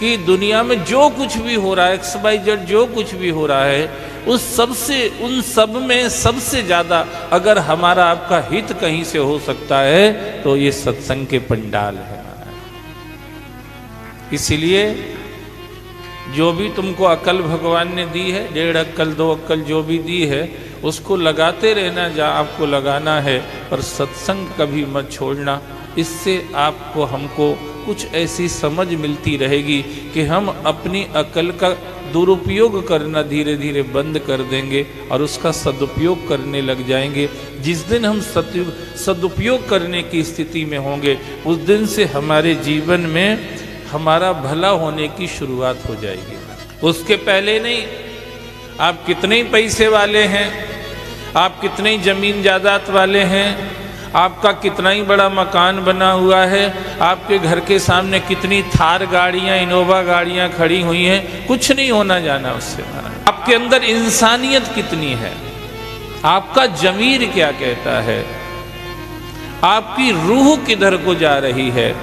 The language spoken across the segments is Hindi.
कि दुनिया में जो कुछ भी हो रहा है, XYZ जो कुछ भी हो रहा है, उन सब में सबसे ज्यादा अगर हमारा आपका हित कहीं से हो सकता है तो ये सत्संग के पंडाल है। इसीलिए जो भी तुमको अकल भगवान ने दी है, 1.5 अक्ल 2 अक्ल जो भी दी है, उसको लगाते रहना जहाँ आपको लगाना है, और सत्संग कभी मत छोड़ना। इससे आपको हमको कुछ ऐसी समझ मिलती रहेगी कि हम अपनी अकल का दुरुपयोग करना धीरे धीरे बंद कर देंगे और उसका सदुपयोग करने लग जाएंगे। जिस दिन हम सदुपयोग करने की स्थिति में होंगे, उस दिन से हमारे जीवन में हमारा भला होने की शुरुआत हो जाएगी। उसके पहले नहीं। आप कितने ही पैसे वाले हैं, आप कितने ही जमीन जायदाद वाले हैं, आपका कितना ही बड़ा मकान बना हुआ है, आपके घर के सामने कितनी थार गाड़ियां, इनोवा गाड़ियां खड़ी हुई हैं, कुछ नहीं होना जाना उससे। आपके अंदर इंसानियत कितनी है, आपका जमीर क्या कहता है, आपकी रूह किधर को जा रही है,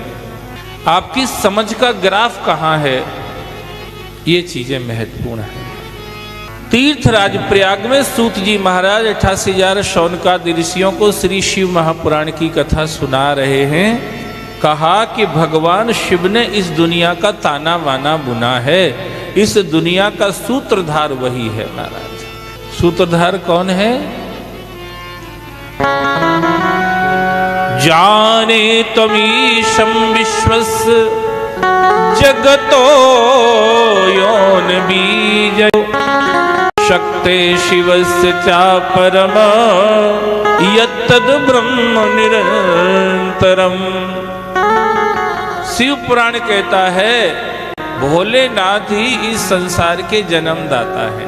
आपकी समझ का ग्राफ कहाँ है, ये चीजें महत्वपूर्ण हैं। तीर्थराज प्रयाग में सूत जी महाराज 88,000 शौनकादि ऋषियों को श्री शिव महापुराण की कथा सुना रहे हैं। कहा कि भगवान शिव ने इस दुनिया का ताना वाना बुना है, इस दुनिया का सूत्रधार वही है। महाराज सूत्रधार कौन है? जाने तमीशं विश्वस्य जगतो योन बीज शक्ते शिवस्य चा परम यत्तद् ब्रह्म निरंतरम। शिव पुराण कहता है भोलेनाथ ही इस संसार के जन्मदाता है।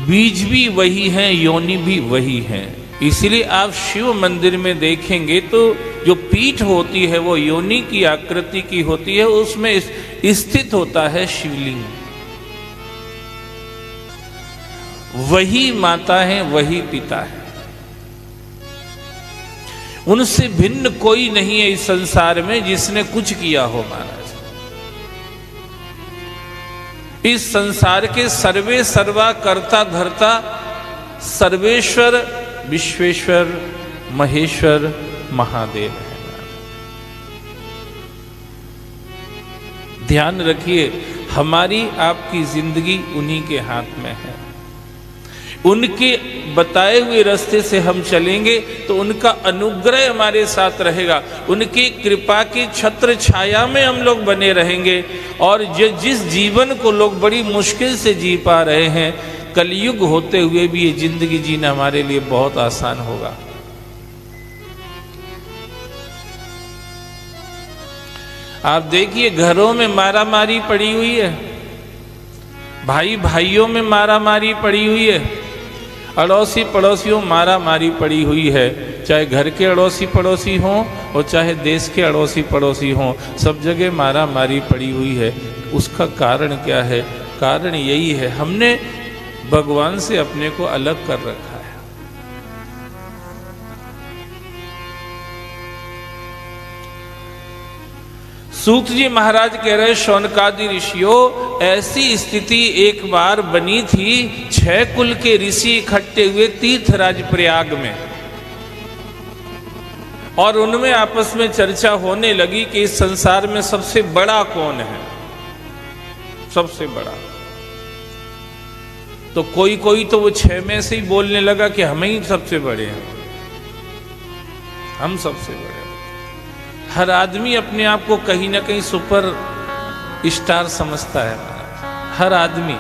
बीज भी वही है, योनि भी वही है। इसलिए आप शिव मंदिर में देखेंगे तो जो पीठ होती है वो योनि की आकृति की होती है, उसमें स्थित होता है शिवलिंग। वही माता है, वही पिता है, उनसे भिन्न कोई नहीं है इस संसार में जिसने कुछ किया हो। महाराज इस संसार के सर्वे सर्वा कर्ता धर्ता सर्वेश्वर विश्वेश्वर महेश्वर महादेव है। ध्यान रखिए, हमारी आपकी जिंदगी उन्हीं के हाथ में है। उनके बताए हुए रास्ते से हम चलेंगे तो उनका अनुग्रह हमारे साथ रहेगा, उनकी कृपा की छत्र छाया में हम लोग बने रहेंगे। और जिस जीवन को लोग बड़ी मुश्किल से जी पा रहे हैं, कलयुग होते हुए भी ये जिंदगी जीना हमारे लिए बहुत आसान होगा। आप देखिए घरों में मारामारी पड़ी हुई है, भाई भाइयों में मारामारी पड़ी हुई है, अड़ोसी पड़ोसियों मारामारी पड़ी हुई है। चाहे घर के अड़ोसी पड़ोसी हों और चाहे देश के अड़ोसी पड़ोसी हों, सब जगह मारामारी पड़ी हुई है। उसका कारण क्या है? कारण यही है, हमने भगवान से अपने को अलग कर रखा है। सूत जी महाराज कह रहे शौनकादि ऋषियों, ऐसी स्थिति एक बार बनी थी, 6 कुल के ऋषि इकट्ठे हुए तीर्थराज प्रयाग में, और उनमें आपस में चर्चा होने लगी कि इस संसार में सबसे बड़ा कौन है, सबसे बड़ा। तो कोई तो वो 6 में से ही बोलने लगा कि हम ही सबसे बड़े हैं, हम सबसे बड़े। हर आदमी अपने आप को कहीं ना कहीं सुपर स्टार समझता है। हर आदमी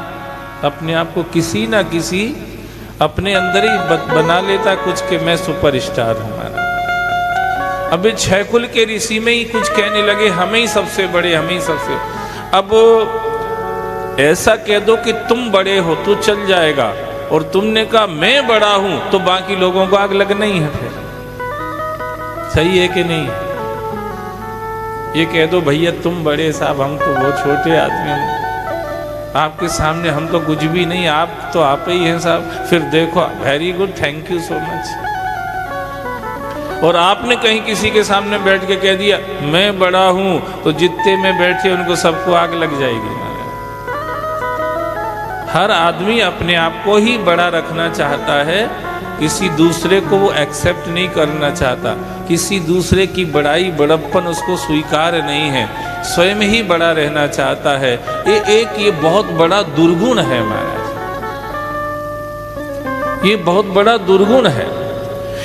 अपने आप को किसी ना किसी अपने अंदर ही बना लेता कुछ कि मैं सुपर स्टार हूं। अब 6 कुल के ऋषि में ही कुछ कहने लगे हम ही सबसे बड़े, हम ही सबसे। अब ऐसा कह दो कि तुम बड़े हो तो चल जाएगा, और तुमने कहा मैं बड़ा हूं तो बाकी लोगों को आग लगना ही है। फिर सही है कि नहीं? ये कह दो भैया तुम बड़े साहब, हम तो बहुत छोटे आदमी हैं, आपके सामने हम तो कुछ भी नहीं, आप तो आप ही हैं साहब। फिर देखो very good, thank you so much. और आपने कहीं किसी के सामने बैठ के कह दिया मैं बड़ा हूं, तो जितने में बैठे उनको सबको आग लग जाएगी। हर आदमी अपने आप को ही बड़ा रखना चाहता है, किसी दूसरे को वो एक्सेप्ट नहीं करना चाहता, किसी दूसरे की बड़ाई बड़प्पन उसको स्वीकार नहीं है, स्वयं ही बड़ा रहना चाहता है। ये बहुत बड़ा दुर्गुण है महाराज, ये बहुत बड़ा दुर्गुण है।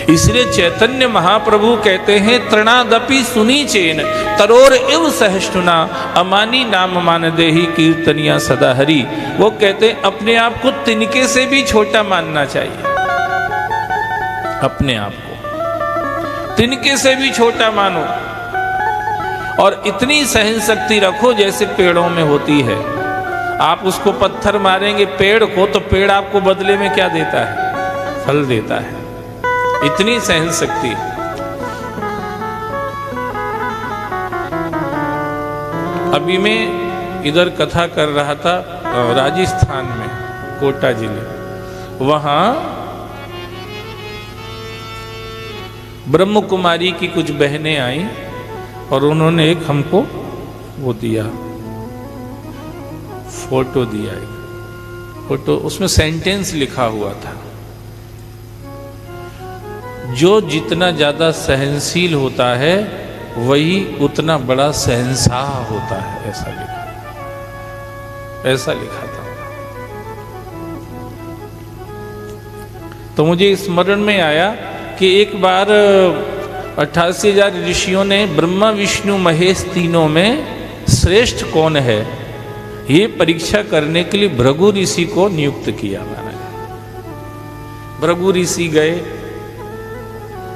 इसलिए चैतन्य महाप्रभु कहते हैं तृणादपि सुनी चेन तरोर इव सहिष्णुना अमानी नाम मान देही कीर्तनिया सदा हरि। वो कहते हैं अपने आप को तिनके से भी छोटा मानना चाहिए, अपने आप को तिनके से भी छोटा मानो और इतनी सहन शक्ति रखो जैसे पेड़ों में होती है। आप उसको पत्थर मारेंगे पेड़ को, तो पेड़ आपको बदले में क्या देता है? फल देता है। इतनी सहन शक्ति। अभी मैं इधर कथा कर रहा था राजस्थान में, कोटा जिले, वहां ब्रह्म कुमारी की कुछ बहनें आई और उन्होंने एक हमको वो दिया, फोटो दिया, एक फोटो, उसमें सेंटेंस लिखा हुआ था, जो जितना ज्यादा सहनशील होता है वही उतना बड़ा सहनशाह होता है, ऐसा लिखा, ऐसा लिखा था। तो मुझे स्मरण में आया कि एक बार 88,000 ऋषियों ने ब्रह्मा विष्णु महेश तीनों में श्रेष्ठ कौन है ये परीक्षा करने के लिए भृगु ऋषि को नियुक्त किया। भृगु ऋषि गए,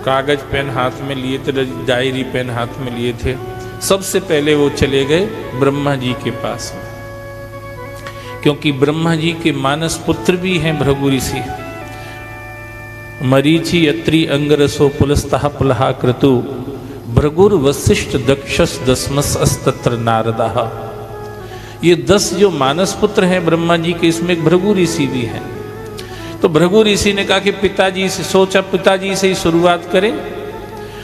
कागज पेन हाथ में लिए थे, डायरी पेन हाथ में लिए थे। सबसे पहले वो चले गए ब्रह्मा जी के पास में, क्योंकि ब्रह्मा जी के मानस पुत्र भी हैं भृगु ऋषि। मरीचि अत्रि अंगरसो पुलस्तः पुलहा क्रतु भृगुर वशिष्ठ दक्षस दशमस अस्तत्र नारदः। ये 10 जो मानस पुत्र हैं ब्रह्मा जी के, इसमें एक भृगु ऋषि भी हैं। तो भृगु ऋषि ने कहा कि पिताजी से, सोचा पिताजी से ही शुरुआत करें।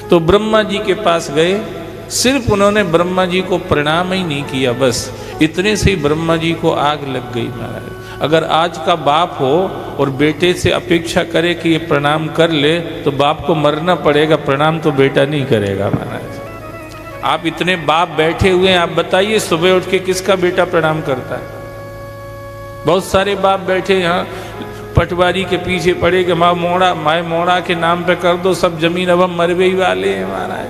तो ब्रह्मा जी के पास गए, सिर्फ उन्होंने ब्रह्मा जी को प्रणाम ही नहीं किया, बस इतने से ही ब्रह्मा जी को आग लग गई। महाराज अगर आज का बाप हो और बेटे से अपेक्षा करे कि ये प्रणाम कर ले, तो बाप को मरना पड़ेगा, प्रणाम तो बेटा नहीं करेगा। महाराज आप इतने बाप बैठे हुए हैं, आप बताइए सुबह उठ के किसका बेटा प्रणाम करता है? बहुत सारे बाप बैठे यहाँ पटवारी के पीछे पड़े कि माँ मोड़ा के नाम पे कर दो सब जमीन, अब हम मरवे ही वाले हैं। महाराज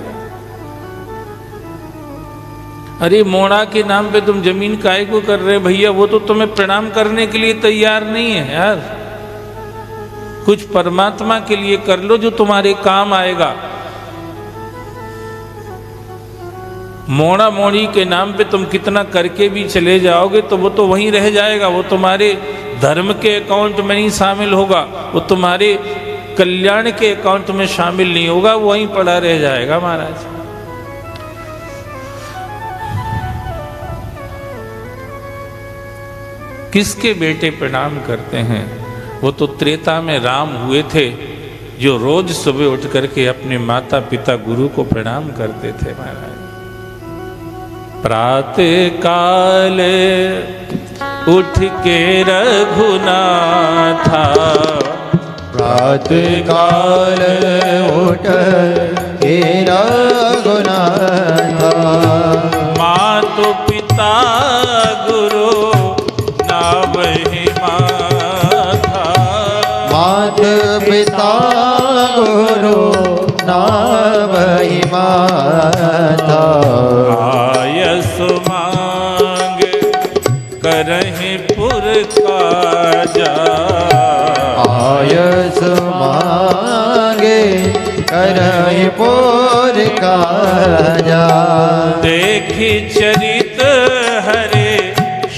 अरे मोड़ा के नाम पे तुम जमीन काहे को कर रहे भैया? वो तो तुम्हें प्रणाम करने के लिए तैयार नहीं है यार। कुछ परमात्मा के लिए कर लो जो तुम्हारे काम आएगा। मोड़ा मोड़ी के नाम पे तुम कितना करके भी चले जाओगे तो वो तो वहीं रह जाएगा, वो तुम्हारे धर्म के अकाउंट में नहीं शामिल होगा, वो तुम्हारे कल्याण के अकाउंट में शामिल नहीं होगा, वो वहीं पड़ा रह जाएगा। महाराज किसके बेटे प्रणाम करते हैं? वो तो त्रेता में राम हुए थे, जो रोज सुबह उठ करके अपने माता पिता गुरु को प्रणाम करते थे। महाराज प्रातः काल उठ के रघुनाथा, प्रातः काल उठ के रघुनाथा, मातु पिता गुरु नावहि माथा, मातु पिता गुरु नावहि माथा, आयस मांग करहि पुर काजा, आयस मांगे करहि पुर काजा, देखि चरित हरे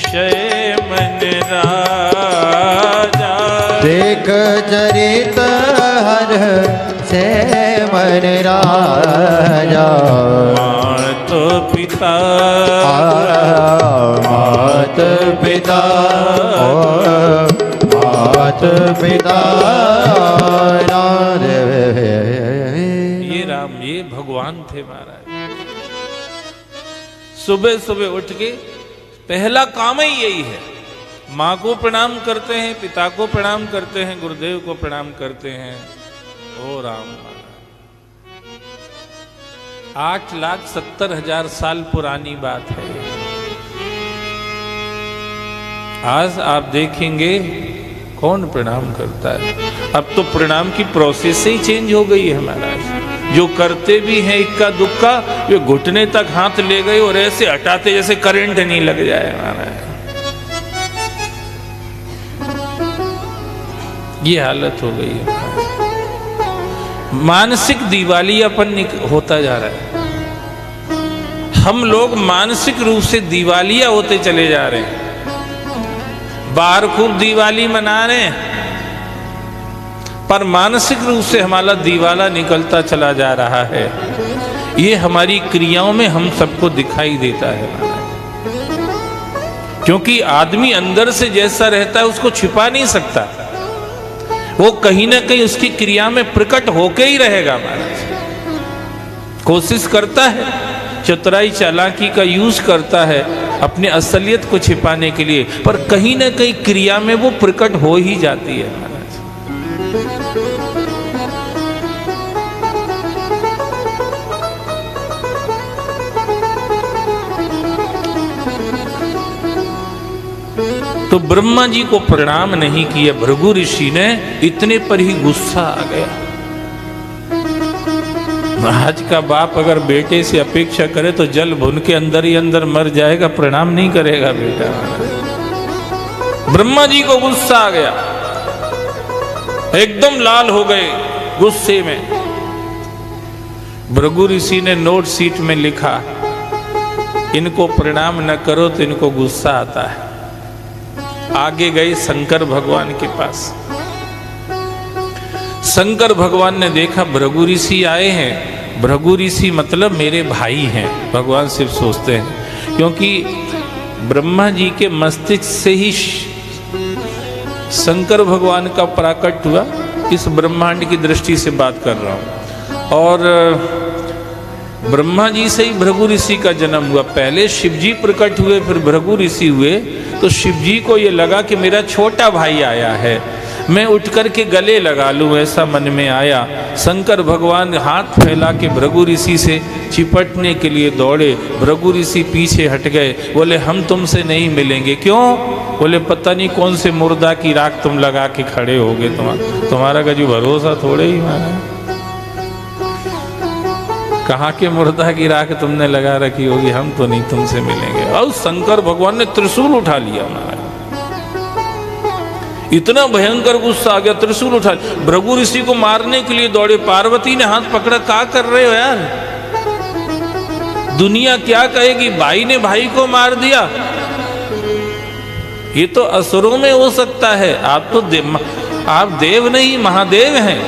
शय मन राजा, देख चरित हर से मन राजा, मात पिता मात पिता मात पिता। ये राम भगवान थे महाराज। सुबह सुबह उठ के पहला काम ही यही है, माँ को प्रणाम करते हैं, पिता को प्रणाम करते हैं, गुरुदेव को प्रणाम करते हैं। ओ राम महाराज, 8,70,000 साल पुरानी बात है। आज आप देखेंगे कौन प्रणाम करता है। अब तो प्रणाम की प्रोसेस ही चेंज हो गई है महाराज। जो करते भी हैं इक्का दुक्का, वे घुटने तक हाथ ले गए और ऐसे हटाते जैसे करंट नहीं लग जाए महाराज। ये हालत हो गई है। मानसिक दिवालियापन होता जा रहा है। हम लोग मानसिक रूप से दिवालिया होते चले जा रहे हैं। बाहर खूब दिवाली मना रहे हैं, पर मानसिक रूप से हमारा दिवाला निकलता चला जा रहा है। ये हमारी क्रियाओं में हम सबको दिखाई देता है, क्योंकि आदमी अंदर से जैसा रहता है उसको छिपा नहीं सकता। वो कहीं ना कहीं उसकी क्रिया में प्रकट होके ही रहेगा महाराज। कोशिश करता है, चतुराई चालाकी का यूज करता है अपने असलियत को छिपाने के लिए, पर कहीं ना कहीं क्रिया में वो प्रकट हो ही जाती है महाराज। तो ब्रह्मा जी को प्रणाम नहीं किया भृगु ऋषि ने, इतने पर ही गुस्सा आ गया। आज का बाप अगर बेटे से अपेक्षा करे तो जल भुन के अंदर ही अंदर मर जाएगा, प्रणाम नहीं करेगा बेटा। ब्रह्मा जी को गुस्सा आ गया, एकदम लाल हो गए गुस्से में। भृगु ऋषि ने नोट शीट में लिखा, इनको प्रणाम न करो तो इनको गुस्सा आता है। आगे गए शंकर भगवान के पास। शंकर भगवान ने देखा भृगु ऋषि आए हैं। भृगु ऋषि मतलब मेरे भाई हैं, भगवान सिर्फ सोचते हैं, क्योंकि ब्रह्मा जी के मस्तिष्क से ही शंकर भगवान का प्राकट हुआ। इस ब्रह्मांड की दृष्टि से बात कर रहा हूं। और ब्रह्मा जी से ही भृगु ऋषि का जन्म हुआ। पहले शिव जी प्रकट हुए, फिर भृगु ऋषि हुए। तो शिव जी को ये लगा कि मेरा छोटा भाई आया है, मैं उठ कर के गले लगा लूं, ऐसा मन में आया। शंकर भगवान हाथ फैला के भृगु ऋषि से चिपटने के लिए दौड़े। भृगु ऋषि पीछे हट गए, बोले हम तुमसे नहीं मिलेंगे। क्यों? बोले पता नहीं कौन से मुर्दा की राख तुम लगा के खड़े हो गए, तुम्हारा का जो भरोसा थोड़े ही माना। कहाँ के मुर्दा की राख तुमने लगा रखी होगी, हम तो नहीं तुमसे मिलेंगे। और शंकर भगवान ने त्रिशूल उठा लिया महाराज। इतना भयंकर गुस्सा आ गया, त्रिशूल उठा। भृगु ऋषि को मारने के लिए दौड़े। पार्वती ने हाथ पकड़ा, क्या कर रहे हो यार? दुनिया क्या कहेगी, भाई ने भाई को मार दिया। ये तो असुरों में हो सकता है, आप तो आप देव नहीं महादेव हैं।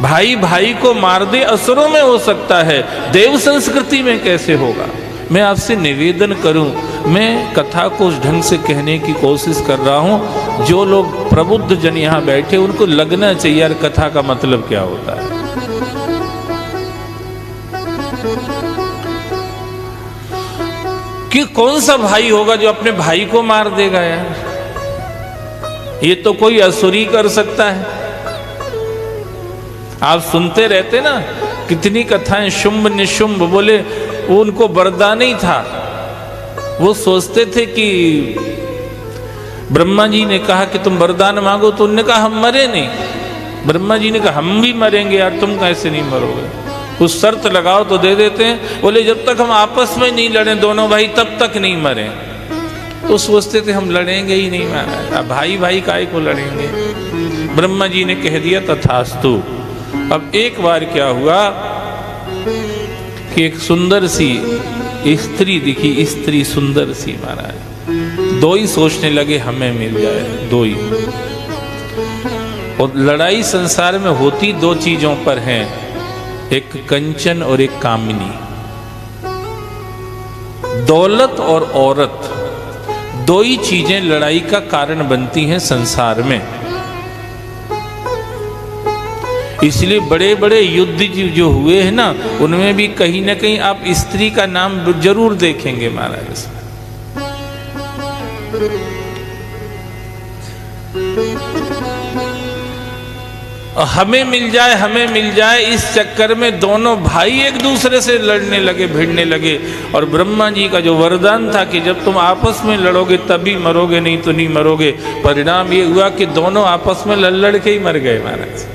भाई भाई को मार दे, असुरों में हो सकता है, देव संस्कृति में कैसे होगा? मैं आपसे निवेदन करूं, मैं कथा को उस ढंग से कहने की कोशिश कर रहा हूं। जो लोग प्रबुद्ध जन यहां बैठे, उनको लगना चाहिए यार कथा का मतलब क्या होता है। कि कौन सा भाई होगा जो अपने भाई को मार देगा यार? ये तो कोई असुरी कर सकता है। आप सुनते रहते ना कितनी कथाएं, शुंभ निशुंभ बोले, वो उनको वरदान ही था। वो सोचते थे कि ब्रह्मा जी ने कहा कि तुम वरदान मांगो, तो उन्होंने कहा हम मरे नहीं। ब्रह्मा जी ने कहा हम भी मरेंगे यार, तुम कैसे नहीं मरोगे? कुछ शर्त लगाओ तो दे देते हैं। बोले जब तक हम आपस में नहीं लड़े दोनों भाई, तब तक नहीं मरे। तो सोचते थे हम लड़ेंगे ही नहीं, महाराज भाई भाई काहे को लड़ेंगे। ब्रह्मा जी ने कह दिया तथास्तु। अब एक बार क्या हुआ कि एक सुंदर सी स्त्री दिखी, स्त्री सुंदर सी महाराज। दो ही सोचने लगे हमें मिल जाए, दो ही। और लड़ाई संसार में होती दो चीजों पर है, एक कंचन और एक कामिनी। दौलत और औरत, दो ही चीजें लड़ाई का कारण बनती हैं संसार में। इसलिए बड़े बड़े युद्ध जो हुए हैं ना, उनमें भी कहीं ना कहीं आप स्त्री का नाम जरूर देखेंगे महाराज। हमें मिल जाए इस चक्कर में दोनों भाई एक दूसरे से लड़ने लगे, भिड़ने लगे। और ब्रह्मा जी का जो वरदान था कि जब तुम आपस में लड़ोगे तभी मरोगे, नहीं तो नहीं मरोगे, परिणाम ये हुआ कि दोनों आपस में लड़ के ही मर गए महाराज।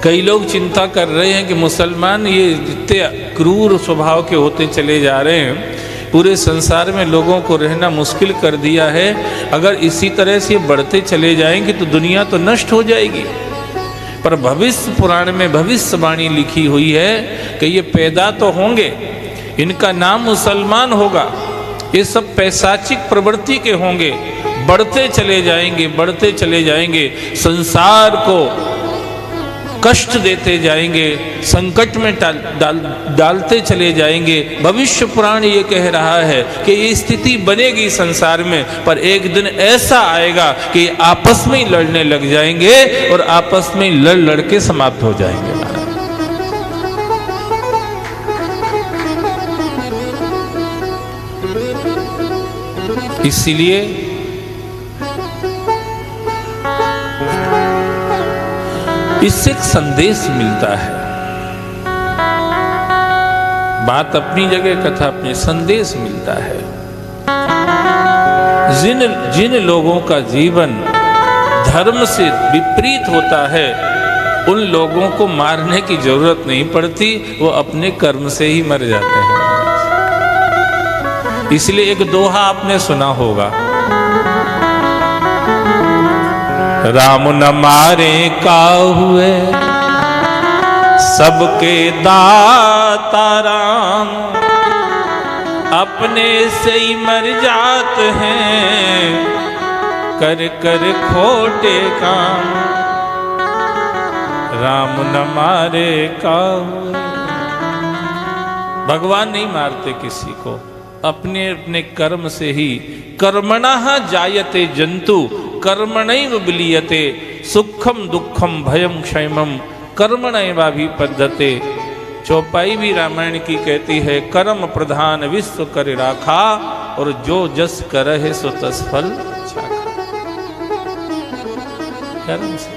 कई लोग चिंता कर रहे हैं कि मुसलमान ये जितने क्रूर स्वभाव के होते चले जा रहे हैं, पूरे संसार में लोगों को रहना मुश्किल कर दिया है। अगर इसी तरह से बढ़ते चले जाएंगे तो दुनिया तो नष्ट हो जाएगी। पर भविष्य पुराण में भविष्यवाणी लिखी हुई है कि ये पैदा तो होंगे, इनका नाम मुसलमान होगा, ये सब पैशाचिक प्रवृत्ति के होंगे, बढ़ते चले जाएंगे, बढ़ते चले जाएंगे, संसार को कष्ट देते जाएंगे, संकट में डालते चले जाएंगे। भविष्य पुराण ये कह रहा है कि ये स्थिति बनेगी संसार में, पर एक दिन ऐसा आएगा कि आपस में ही लड़ने लग जाएंगे और आपस में लड़ के समाप्त हो जाएंगे। इसलिए इससे एक संदेश मिलता है। बात अपनी जगह, कथा अपनी, संदेश मिलता है। जिन लोगों का जीवन धर्म से विपरीत होता है, उन लोगों को मारने की जरूरत नहीं पड़ती, वो अपने कर्म से ही मर जाते हैं। इसलिए एक दोहा आपने सुना होगा, राम न मारे काहुए सबके दाता राम, अपने से ही मर जाते हैं कर कर खोटे काम। राम न मारे काहुए, भगवान नहीं मारते किसी को, अपने अपने कर्म से ही। कर्मणः जायते जंतु कर्मणैव विलीयते, सुखम दुखम भयम क्षयमम कर्मणैवाभिपद्यते। चौपाई भी रामायण की कहती है, कर्म प्रधान विश्व कर राखा, और जो जस करहि सो तस फल चाखा। कर्म से